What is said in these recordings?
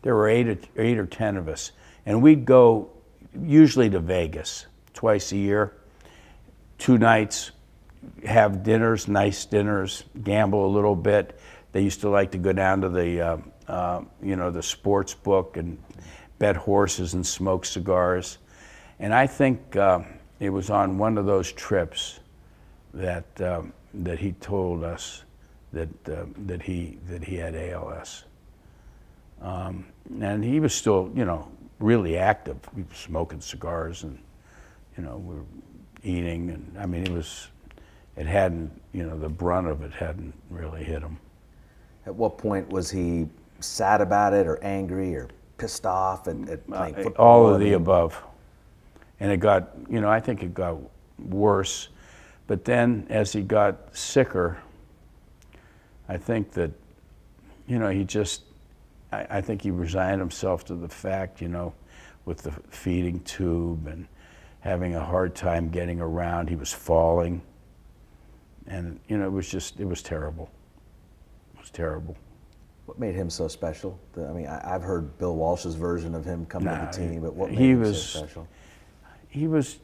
there were eight or 10 of us, and we'd go usually to Vegas twice a year, 2 nights, have dinners, nice dinners, gamble a little bit. They used to like to go down to the, the sports book and bet horses and smoke cigars. And I think it was on one of those trips that that he told us that he had ALS. And he was still, really active. He was smoking cigars, and we were eating, and I mean, it hadn't, the brunt of it hadn't really hit him. At what point was he sad about it, or angry, or pissed off at playing football? All of the above. And it got, I think it got worse. But then as he got sicker, I think that, I think he resigned himself to the fact, with the feeding tube and having a hard time getting around. He was falling. And, it was terrible. It was terrible. What made him so special? I mean, I've heard Bill Walsh's version of him coming to the team, but what made him so special? He was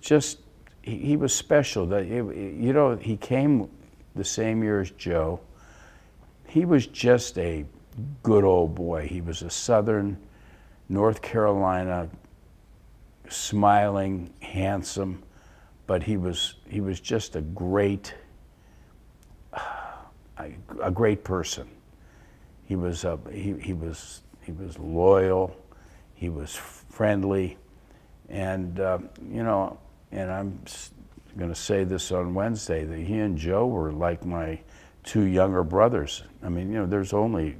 special. He came the same year as Joe. He was just a good old boy. He was a Southern North Carolina, smiling, handsome, but he was just a great person. He was loyal. He was friendly, and and I'm going to say this on Wednesday, that he and Joe were like my 2 younger brothers. I mean, there's only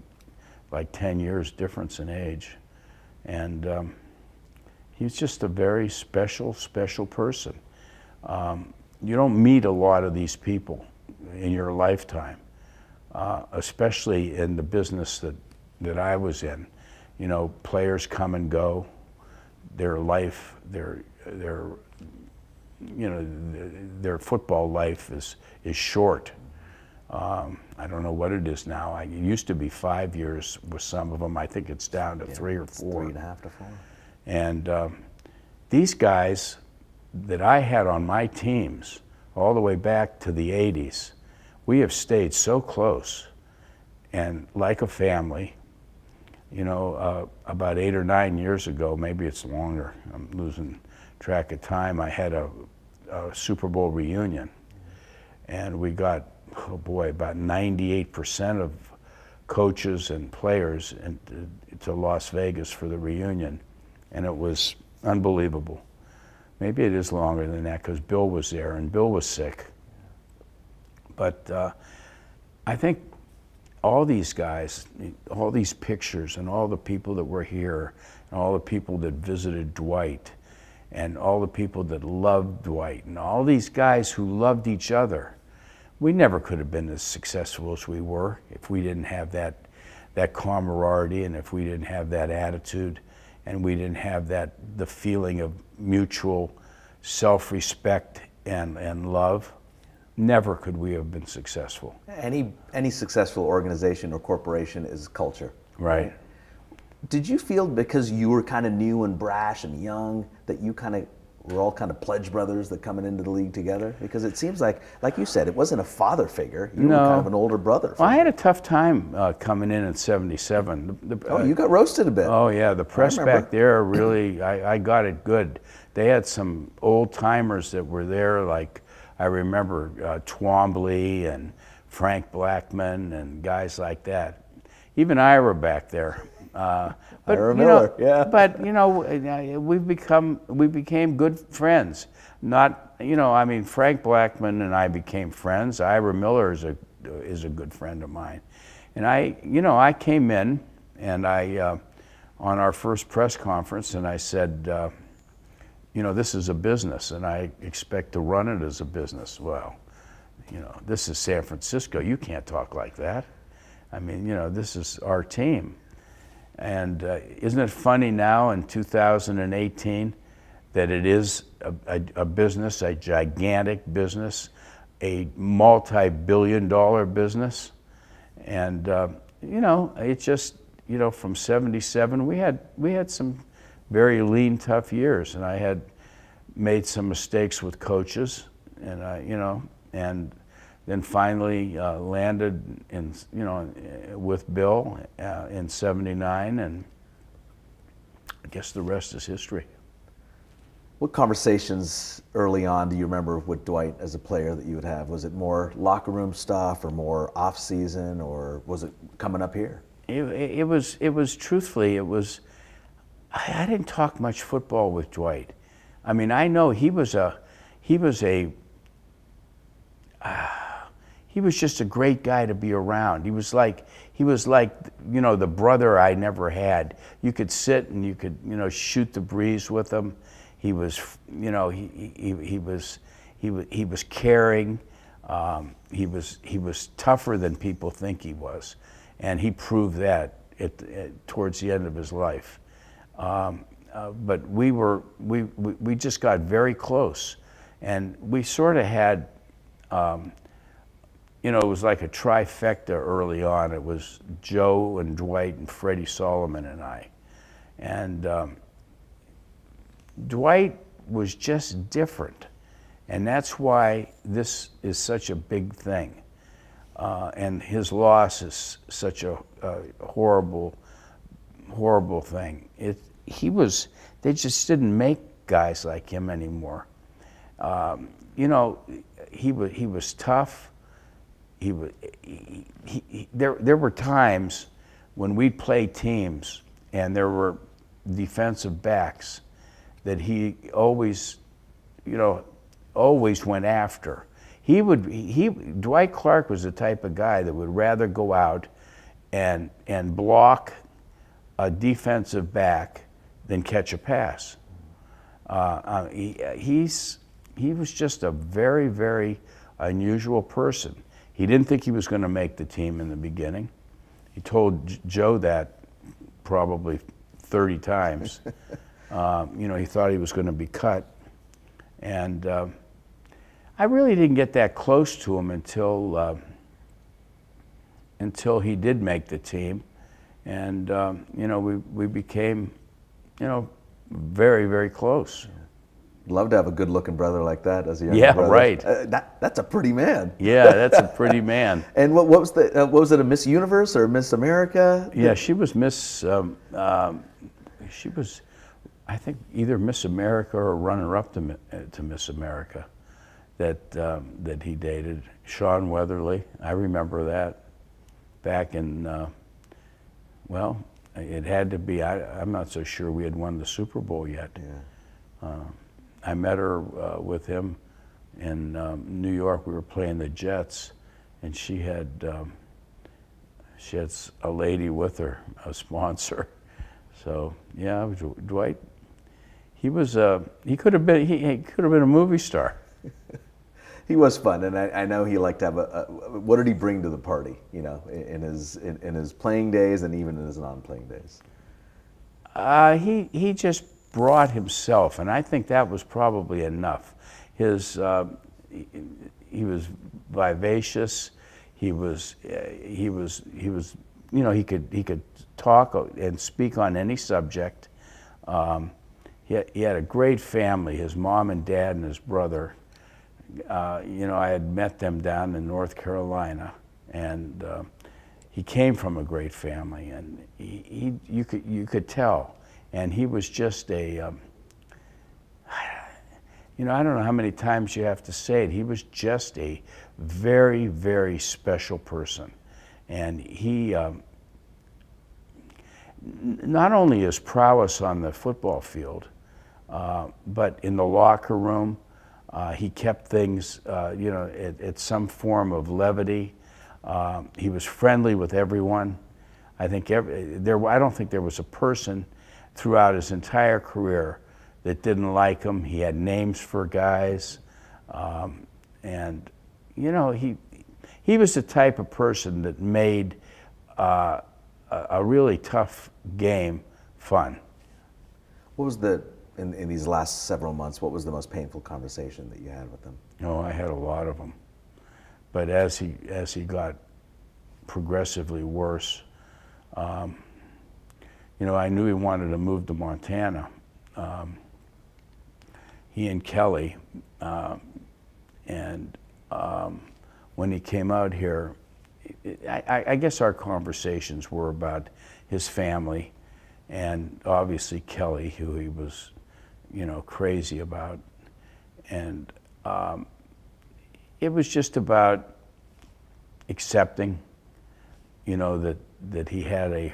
like 10 years difference in age, and he's just a very special person. You don't meet a lot of these people in your lifetime, especially in the business that I was in. Players come and go. Their life, their football life is short. I don't know what it is now. It used to be 5 years with some of them. I think it's down to 3 or 4. 3.5 to 4. And these guys that I had on my teams all the way back to the 80s, we have stayed so close and like a family. About 8 or 9 years ago, maybe it's longer, I'm losing track of time, I had a Super Bowl reunion, and we got, oh boy, about 98% of coaches and players to Las Vegas for the reunion, and it was unbelievable. Maybe it is longer than that because Bill was there and Bill was sick. But I think all these guys, all these pictures, and all the people that were here, and all the people that visited Dwight, and all the people that loved Dwight, and all these guys who loved each other, we never could have been as successful as we were if we didn't have that camaraderie, and if we didn't have that attitude, and we didn't have the feeling of mutual self-respect and love. Never could we have been successful. Any successful organization or corporation is culture. Right. Did you feel, because you were kind of new and brash and young, that you were all kind of pledge brothers that coming into the league together? Because it seems like you said, it wasn't a father figure. You were kind of an older brother. Well, I had a tough time coming in '77. You got roasted a bit. Oh yeah, the press back there really, I got it good. They had some old timers that were there, like I remember Twombly and Frank Blackman and guys like that. Even Ira back there. But Ira Miller, yeah. But we became good friends. Not, I mean, Frank Blackman and I became friends. Ira Miller is a good friend of mine, and I came in and I on our first press conference, and I said, this is a business, and I expect to run it as a business. Well, this is San Francisco. You can't talk like that. I mean, this is our team. And isn't it funny now in 2018 that it is a business, a gigantic business, a multi-billion-dollar business? And, it just, you know, from '77, we had some very lean, tough years, and I had made some mistakes with coaches, and you know, and then finally landed in, you know, with Bill in '79, and I guess the rest is history. What conversations early on do you remember with Dwight as a player that you would have? Was it more locker room stuff, or more off season, or was it coming up here? It was truthfully, it was, I didn't talk much football with Dwight. I mean, I know he was just a great guy to be around. He was like, you know, the brother I never had. You could sit and you could, you know, shoot the breeze with him. He was, you know, he was caring. He was tougher than people think he was, and he proved that towards the end of his life. But we just got very close, and we sort of had, you know, it was like a trifecta early on. It was Joe and Dwight and Freddie Solomon and I, and Dwight was just different, and that's why this is such a big thing. And his loss is such a horrible, horrible thing. They just didn't make guys like him anymore. You know, he was tough. There were times when we'd play teams and there were defensive backs that he always, you know, always went after. Dwight Clark was the type of guy that would rather go out and block a defensive back than catch a pass. He was just a very, very unusual person. He didn't think he was going to make the team in the beginning. He told Joe that probably 30 times. You know, he thought he was going to be cut. And I really didn't get that close to him until he did make the team. And, you know, we became, you know, very, very close. Love to have a good-looking brother like that as a younger yeah, brother. Right. That's a pretty man. Yeah, that's a pretty man. And what was the what was it, a Miss Universe or Miss America? Yeah, she was Miss. She was, I think, either Miss America or runner-up to Miss America that he dated. Sean Weatherly, I remember that back in. Well, it had to be. I'm not so sure we had won the Super Bowl yet. Yeah. I met her with him in New York. We were playing the Jets, and she had a lady with her, a sponsor. So yeah, Dwight. He could have been a movie star. He was fun, and I know he liked to have what did he bring to the party? You know, in his playing days and even in his non-playing days. He just brought himself, and I think that was probably enough. He was vivacious. He was you know, he could talk and speak on any subject. He had a great family. His mom and dad and his brother. You know, I had met them down in North Carolina, and he came from a great family, and you could tell. And he was just a, you know, I don't know how many times you have to say it. He was just a very, very special person. And he, not only his prowess on the football field, but in the locker room, he kept things, you know, at some form of levity. He was friendly with everyone. I don't think there was a person throughout his entire career that didn't like him. He had names for guys, and you know, he was the type of person that made a really tough game fun. What was in these last several months, what was the most painful conversation that you had with him? Oh, I had a lot of them, but as he got progressively worse, you know, I knew he wanted to move to Montana. He and Kelly, and when he came out here, I guess our conversations were about his family, and obviously Kelly, who he was, you know, crazy about. And it was just about accepting, you know, that he had a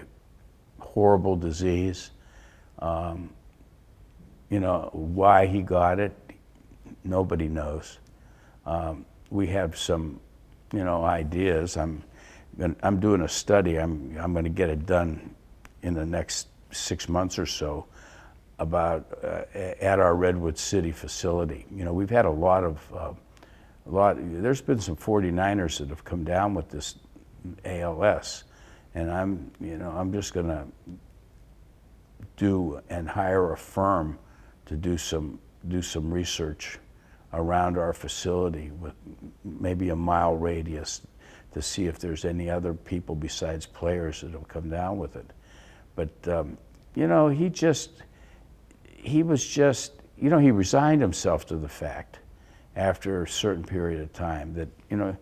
horrible disease. You know, why he got it, nobody knows. We have some, you know, ideas. I'm doing a study. I'm going to get it done in the next 6 months or so about at our Redwood City facility. You know, we've had a lot. There's been some 49ers that have come down with this ALS, and I'm just going to do and hire a firm to do some research around our facility with maybe a mile radius to see if there's any other people besides players that have come down with it. But you know, he was just, you know, he resigned himself to the fact after a certain period of time that, you know,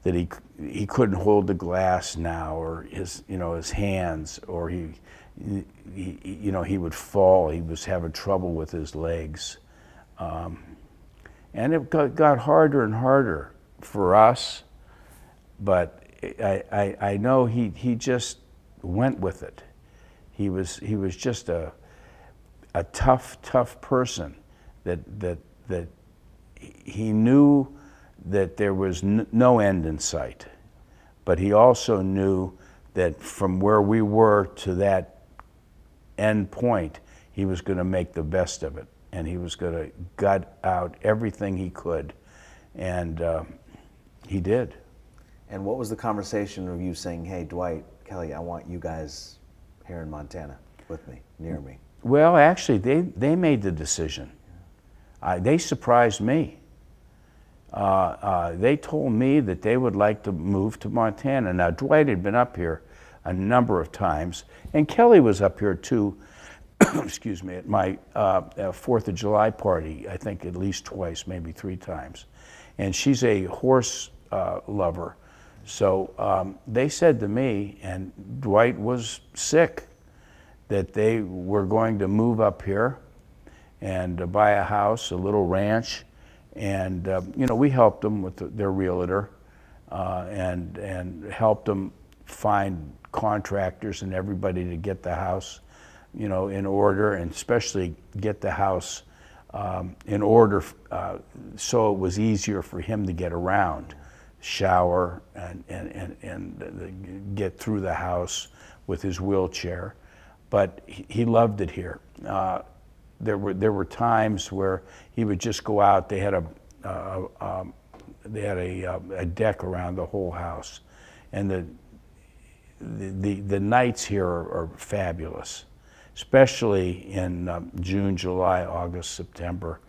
that he couldn't hold the glass now, or his, you know, his hands, or he you know, he would fall. He was having trouble with his legs. And it got harder and harder for us, but I know he just went with it. He was just a tough person that he knew that there was no end in sight, but he also knew that from where we were to that end point, he was going to make the best of it, and he was going to gut out everything he could, and he did. And what was the conversation of you saying, hey, Dwight, Kelly, I want you guys here in Montana with me, near me? Well, actually, they made the decision. They surprised me. They told me that they would like to move to Montana. Now, Dwight had been up here a number of times, and Kelly was up here too, excuse me, at my 4th of July party, I think at least twice, maybe 3 times. And she's a horse lover. So they said to me, and Dwight was sick, that they were going to move up here and buy a house, a little ranch. And you know, we helped them with their realtor and helped them find contractors and everybody to get the house, you know, in order, and especially get the house in order so it was easier for him to get around, shower, and get through the house with his wheelchair. But he loved it here. There were times where he would just go out. They had a deck around the whole house, and the nights here are fabulous, especially in June, July, August, September.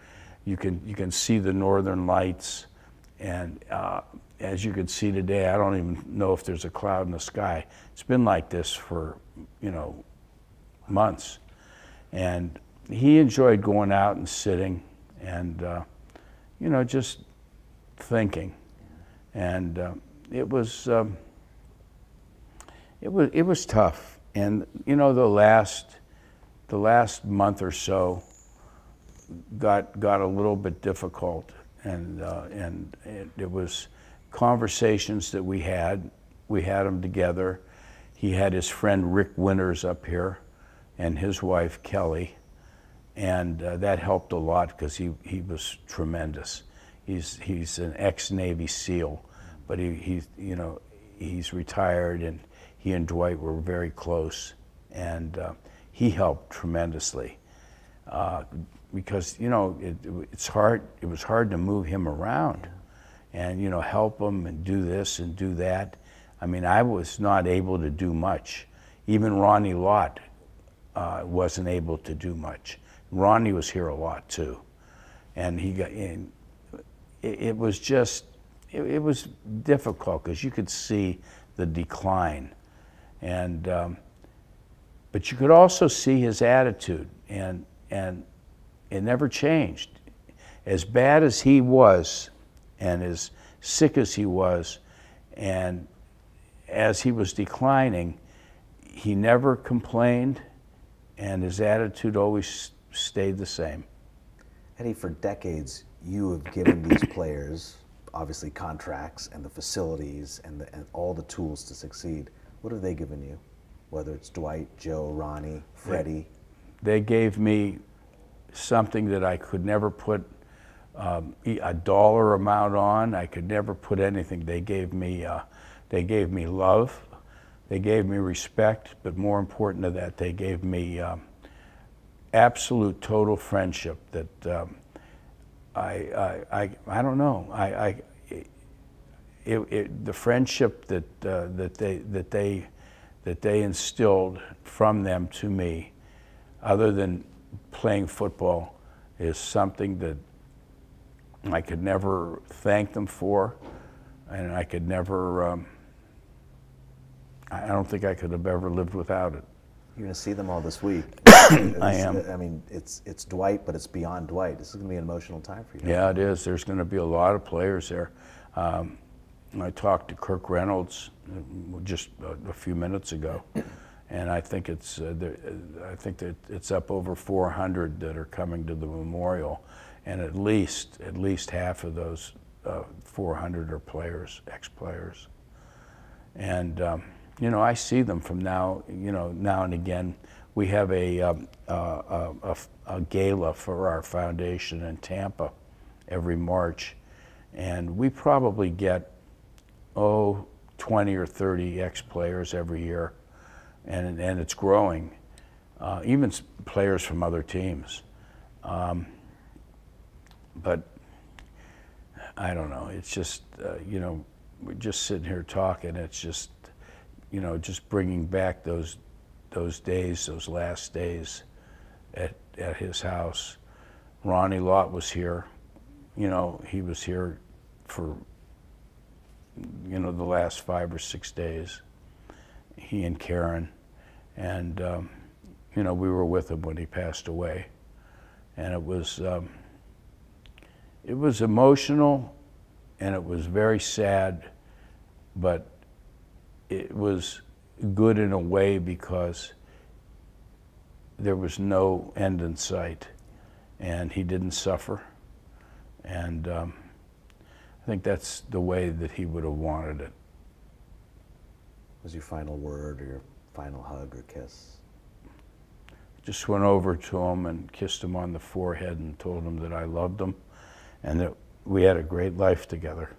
You can see the northern lights, and as you can see today, I don't even know if there's a cloud in the sky. It's been like this for, you know, months, and he enjoyed going out and sitting and you know, just thinking, and it was tough. And you know, the last month or so got a little bit difficult, and it was conversations that we had them together. He had his friend Rick Winters up here and his wife Kelly, and that helped a lot because he was tremendous. He's an ex-Navy SEAL, but he you know, he's retired, and he and Dwight were very close, and he helped tremendously because, you know, it was hard to move him around, and, you know, help him and do this and do that. I mean, I was not able to do much. Even Ronnie Lott wasn't able to do much. Ronnie was here a lot too, and it was difficult because you could see the decline, and but you could also see his attitude, and it never changed. As bad as he was, and as sick as he was, and as he was declining, he never complained, and his attitude always stayed the same. Eddie, for decades, you have given these players, obviously, contracts and the facilities and all the tools to succeed. What have they given you? Whether it's Dwight, Joe, Ronnie, Freddie. They gave me something that I could never put a dollar amount on. I could never put anything. They gave me love. They gave me respect, but more important than that, they gave me absolute total friendship that I don't know. The friendship that they instilled from them to me, other than playing football, is something that I could never thank them for, and I could never. I don't think I could have ever lived without it. You're going to see them all this week. I am. I mean, it's Dwight, but it's beyond Dwight. This is going to be an emotional time for you. Yeah, it is. There's going to be a lot of players there. I talked to Kirk Reynolds just a few minutes ago, and I think that it's up over 400 that are coming to the memorial, and at least half of those 400 are players, ex-players, and. You know, I see them from now and again. We have a gala for our foundation in Tampa every March, and we probably get 20 or 30 ex-players every year, and it's growing. Even players from other teams, but I don't know. It's just we're just sitting here talking. It's just. Just bringing back those days, those last days at his house. Ronnie Lott was here. He was here for, the last 5 or 6 days. He and Karen. And, we were with him when he passed away. And it was emotional, and it was very sad, but it was good in a way because there was no end in sight, and he didn't suffer. And I think that's the way that he would have wanted it. Was your final word or your final hug or kiss? Just went over to him and kissed him on the forehead and told him that I loved him and that we had a great life together.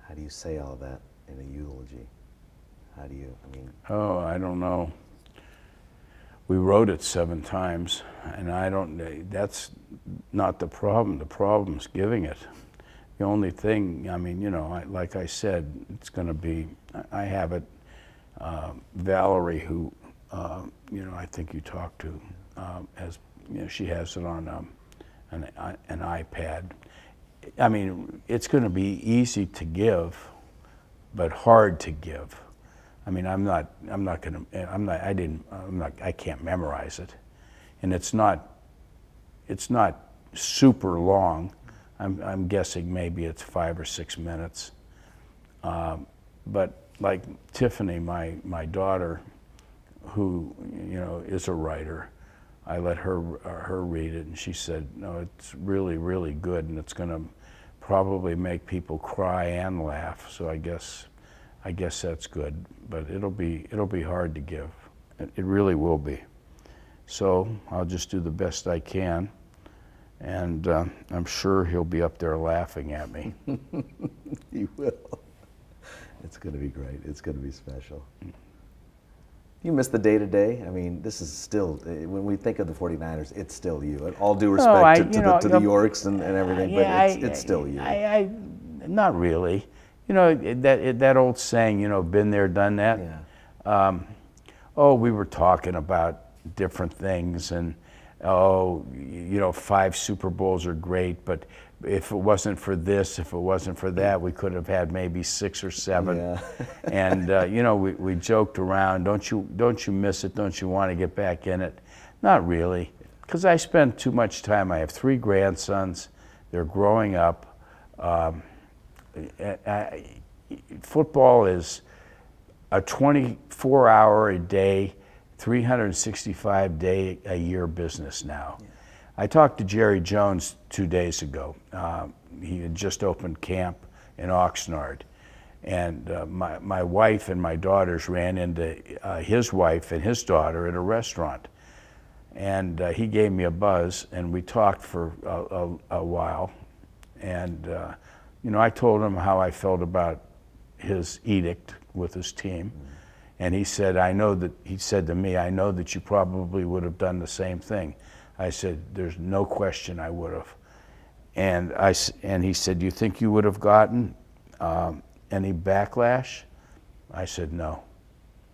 How do you say all that in a eulogy? How do you, Oh, I don't know. We wrote it 7 times, and that's not the problem. The problem's giving it. The only thing, like I said, it's going to be, I have it, Valerie, who, I think you talked to, she has it on an iPad. It's going to be easy to give, but hard to give. I can't memorize it, and it's not super long. I'm guessing maybe it's 5 or 6 minutes. But like Tiffany, my daughter, who is a writer, I let her read it, and she said, no, it's really, really good, and it's going to probably make people cry and laugh. So I guess that's good, but it'll be hard to give. It really will be. So I'll just do the best I can, and I'm sure he'll be up there laughing at me. He will. It's going to be great. It's going to be special. You miss the day-to-day? I mean, this is still, when we think of the 49ers, it's still you. And all due respect to the Yorks and everything, yeah, but it's still you. Not really. You know, that old saying, you know, been there, done that. Yeah. Oh, we were talking about different things, and oh, you know, 5 Super Bowls are great, but if it wasn't for this, if it wasn't for that, we could have had maybe 6 or 7. Yeah. And you know, we joked around. Don't you miss it? Don't you want to get back in it? Not really, because I spend too much time. I have 3 grandsons. They're growing up. Football is a 24-hour-a-day, 365-day-a-year business now. Yeah. I talked to Jerry Jones 2 days ago. He had just opened camp in Oxnard. And my wife and my daughters ran into his wife and his daughter at a restaurant. And he gave me a buzz, and we talked for a while. And you know, I told him how I felt about his edict with his team. And he said, he said to me, I know that you probably would have done the same thing. I said, there's no question I would have. And he said, do you think you would have gotten any backlash? I said, no.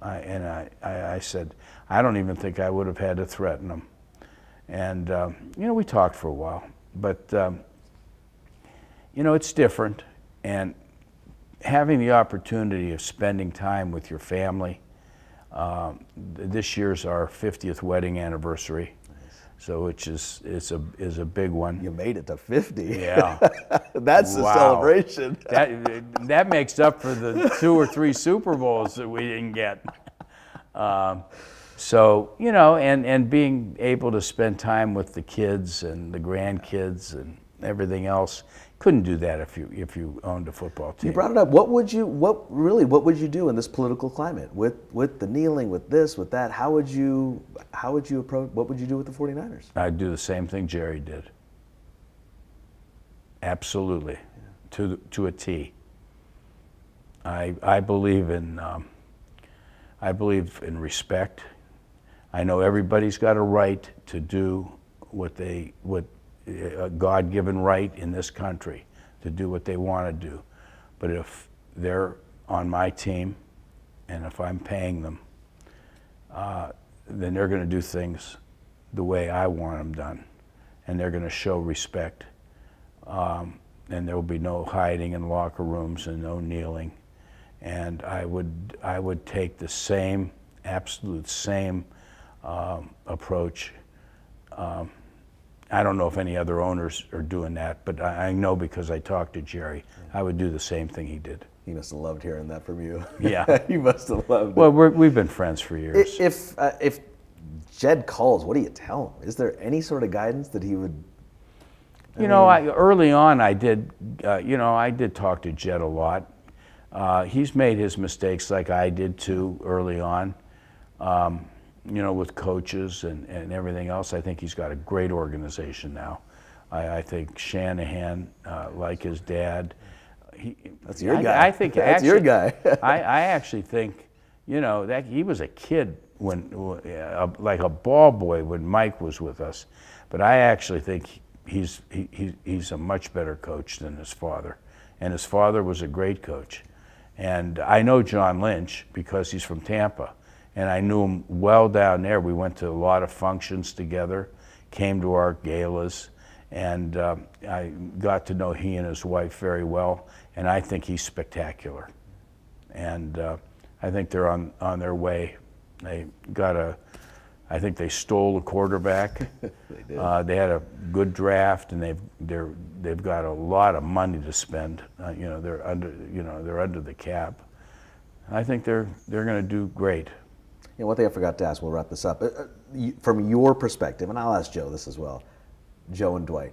I said, I don't even think I would have had to threaten him. And, you know, we talked for a while. But, you know, it's different. And having the opportunity of spending time with your family, this year's our 50th wedding anniversary. So which is a big one. You made it to 50. Yeah. That's wow. a celebration. That makes up for the 2 or 3 Super Bowls that we didn't get. So, you know, and being able to spend time with the kids and the grandkids and everything else, couldn't do that if you owned a football team. You brought it up. What would you do in this political climate with the kneeling, with this, with that? How would you approach? What would you do with the 49ers? I'd do the same thing Jerry did. Absolutely, yeah. to a T. I believe in respect. I know everybody's got a right to do what a God-given right in this country to do what they want to do. But if they're on my team and if I'm paying them, then they're going to do things the way I want them done. And they're going to show respect. And there will be no hiding in locker rooms and no kneeling. And I would take the absolute same approach. I don't know if any other owners are doing that, but I know because I talked to Jerry, I would do the same thing he did. He must have loved hearing that from you. Yeah. He must have loved it. Well, we've been friends for years. If Jed calls, what do you tell him? Is there any sort of guidance that he would? You know, early on I did talk to Jed a lot. He's made his mistakes like I did too early on. You know, with coaches and everything else. I think he's got a great organization now. I think Shanahan, like his dad, that's your guy. I think that's actually, your guy. I actually think, you know, that he was a kid when, like a ball boy when Mike was with us. But I actually think he's a much better coach than his father, and his father was a great coach. And I know John Lynch because he's from Tampa. And I knew him well down there. We went to a lot of functions together, came to our galas, and I got to know he and his wife very well. And I think he's spectacular. And I think they're on their way. I think they stole a quarterback. They did. They had a good draft, and they've got a lot of money to spend. You know, they're under the cap. I think they're going to do great. You know, one thing I forgot to ask, we'll wrap this up. From your perspective, and I'll ask Joe this as well, Joe and Dwight,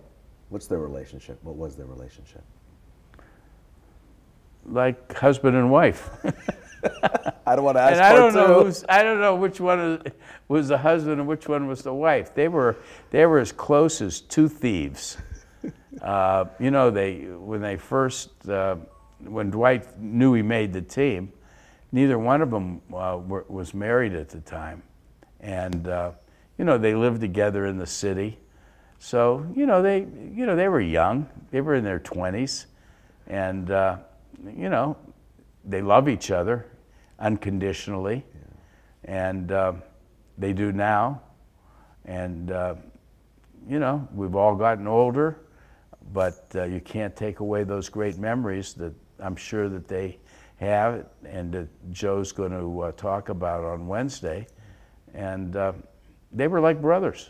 what's their relationship? What was their relationship? Like husband and wife. I don't want to ask and I don't know which one was the husband and which one was the wife. They were as close as 2 thieves. You know, when Dwight knew he made the team, neither one of them was married at the time. And, you know, they lived together in the city. So, they were young. They were in their 20s. And, you know, they love each other unconditionally. Yeah. And they do now. And, you know, we've all gotten older, but you can't take away those great memories that I'm sure that they have and that Joe's going to talk about on Wednesday. And they were like brothers.